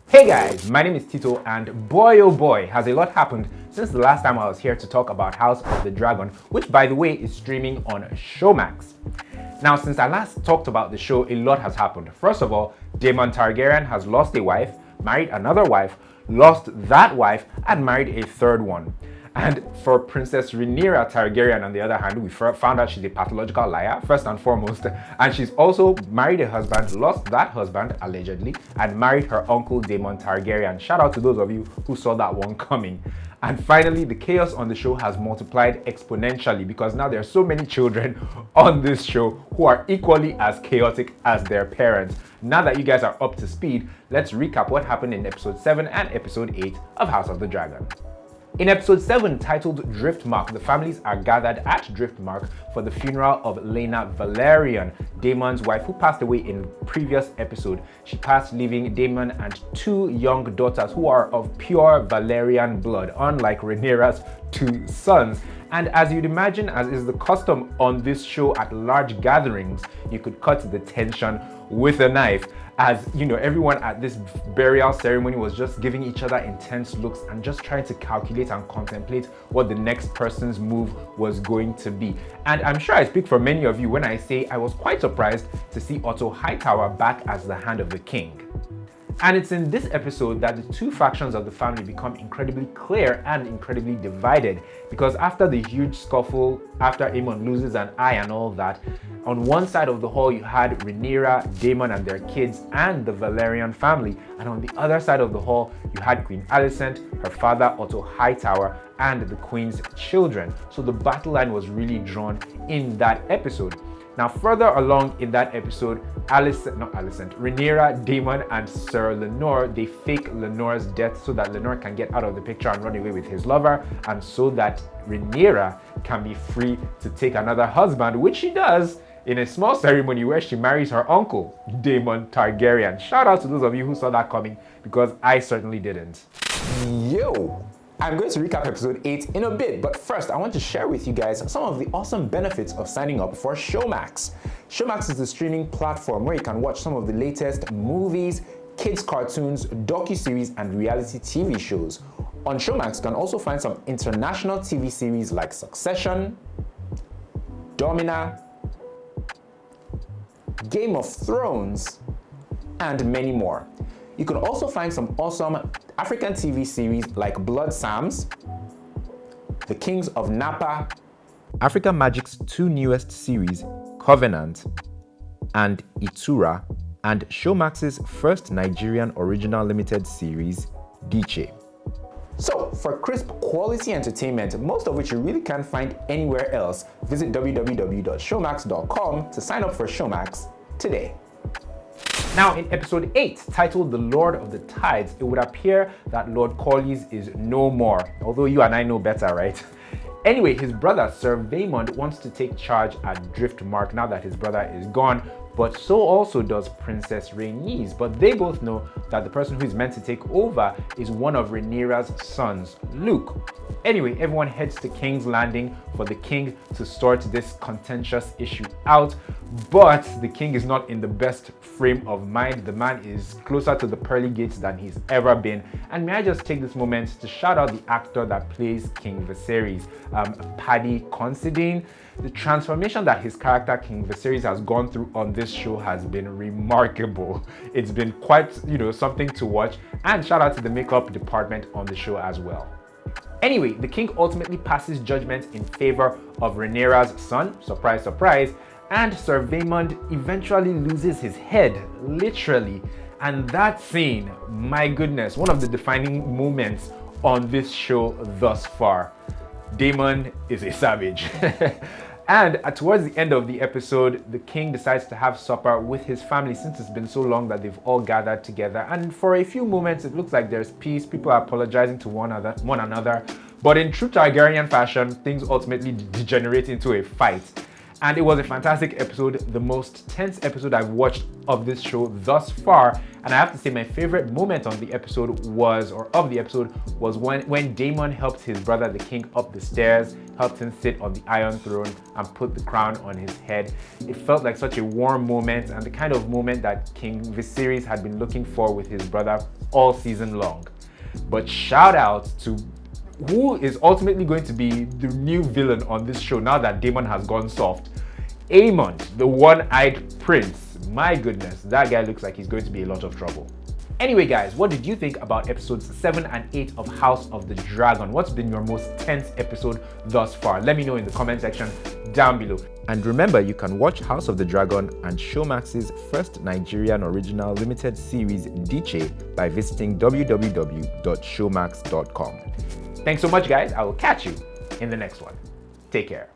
Hey guys, my name is Tito, and boy oh boy has a lot happened since the last time I was here to talk about House of the Dragon, which by the way is streaming on Showmax. Now, since I last talked about the show, a lot has happened. First of all, Daemon Targaryen has lost a wife, married another wife, lost that wife, and married a third one. And for Princess Rhaenyra Targaryen, on the other hand, we found out she's a pathological liar, first and foremost. And she's also married a husband, lost that husband, allegedly, and married her uncle Daemon Targaryen. Shout out to those of you who saw that one coming. And finally, the chaos on the show has multiplied exponentially because now there are so many children on this show who are equally as chaotic as their parents. Now that you guys are up to speed, let's recap what happened in episode 7 and episode 8 of House of the Dragon. In episode 7, titled Driftmark, the families are gathered at Driftmark for the funeral of Laena Velaryon, Daemon's wife, who passed away in previous episode. She passed, leaving Daemon and 2 young daughters who are of pure Valyrian blood, unlike Rhaenyra's 2 sons. And as you'd imagine, as is the custom on this show at large gatherings, you could cut the tension with a knife. As you know, everyone at this burial ceremony was just giving each other intense looks and just trying to calculate and contemplate what the next person's move was going to be. And I'm sure I speak for many of you when I say I was quite surprised to see Otto Hightower back as the Hand of the King. And it's in this episode that the 2 factions of the family become incredibly clear and incredibly divided, because after the huge scuffle, after Aemon loses an eye and all that, on one side of the hall you had Rhaenyra, Daemon and their kids and the Velaryon family, and on the other side of the hall you had Queen Alicent, her father Otto Hightower, and the Queen's children. So the battle line was really drawn in that episode. Now, further along in that episode, Rhaenyra, Daemon, and Sir Lenore, they fake Lenore's death so that Lenore can get out of the picture and run away with his lover, and so that Rhaenyra can be free to take another husband, which she does in a small ceremony where she marries her uncle, Daemon Targaryen. Shout out to those of you who saw that coming, because I certainly didn't. Yo! I'm going to recap episode 8 in a bit, but first I want to share with you guys some of the awesome benefits of signing up for Showmax. Showmax is the streaming platform where you can watch some of the latest movies, kids cartoons, docuseries, and reality TV shows. On Showmax, you can also find some international TV series like Succession, Domina, Game of Thrones, and many more. You can also find some awesome African TV series like Blood Psalms, The Kings of Napa, Africa Magic's 2 newest series, Covenant and Itura, and Showmax's first Nigerian original limited series, Diche. So, for crisp quality entertainment, most of which you really can't find anywhere else, visit www.showmax.com to sign up for Showmax today. Now, in episode 8, titled The Lord of the Tides, it would appear that Lord Corlys is no more, although you and I know better, right? Anyway, his brother, Sir Vaemond, wants to take charge at Driftmark now that his brother is gone, but so also does Princess Rhaenys. But they both know that the person who is meant to take over is one of Rhaenyra's sons, Luke. Anyway, everyone heads to King's Landing for the king to sort this contentious issue out, but the king is not in the best frame of mind. The man is closer to the pearly gates than he's ever been. And may I just take this moment to shout out the actor that plays King Viserys, Paddy Considine. The transformation that his character King Viserys has gone through on this show has been remarkable. It's been quite, something to watch, and shout out to the makeup department on the show as well. Anyway, the king ultimately passes judgment in favor of Rhaenyra's son, surprise, surprise, and Sir Vaemond eventually loses his head, literally. And that scene, my goodness, one of the defining moments on this show thus far. Daemon is a savage. And towards the end of the episode, the king decides to have supper with his family since it's been so long that they've all gathered together. And for a few moments, it looks like there's peace. People are apologizing to one another. But in true Targaryen fashion, things ultimately degenerate into a fight. And it was a fantastic episode, the most tense episode I've watched of this show thus far. And I have to say my favorite moment on the episode was when Daemon helped his brother, the king, up the stairs, helped him sit on the Iron Throne and put the crown on his head. It felt like such a warm moment and the kind of moment that King Viserys had been looking for with his brother all season long. But shout out to who is ultimately going to be the new villain on this show now that Daemon has gone soft. Aemond, the one-eyed prince. My goodness, that guy looks like he's going to be a lot of trouble. Anyway guys, what did you think about episodes 7 and 8 of House of the Dragon? What's been your most tense episode thus far? Let me know in the comment section down below. And remember, you can watch House of the Dragon and Showmax's first Nigerian original limited series Diche by visiting www.showmax.com. Thanks so much guys, I will catch you in the next one. Take care.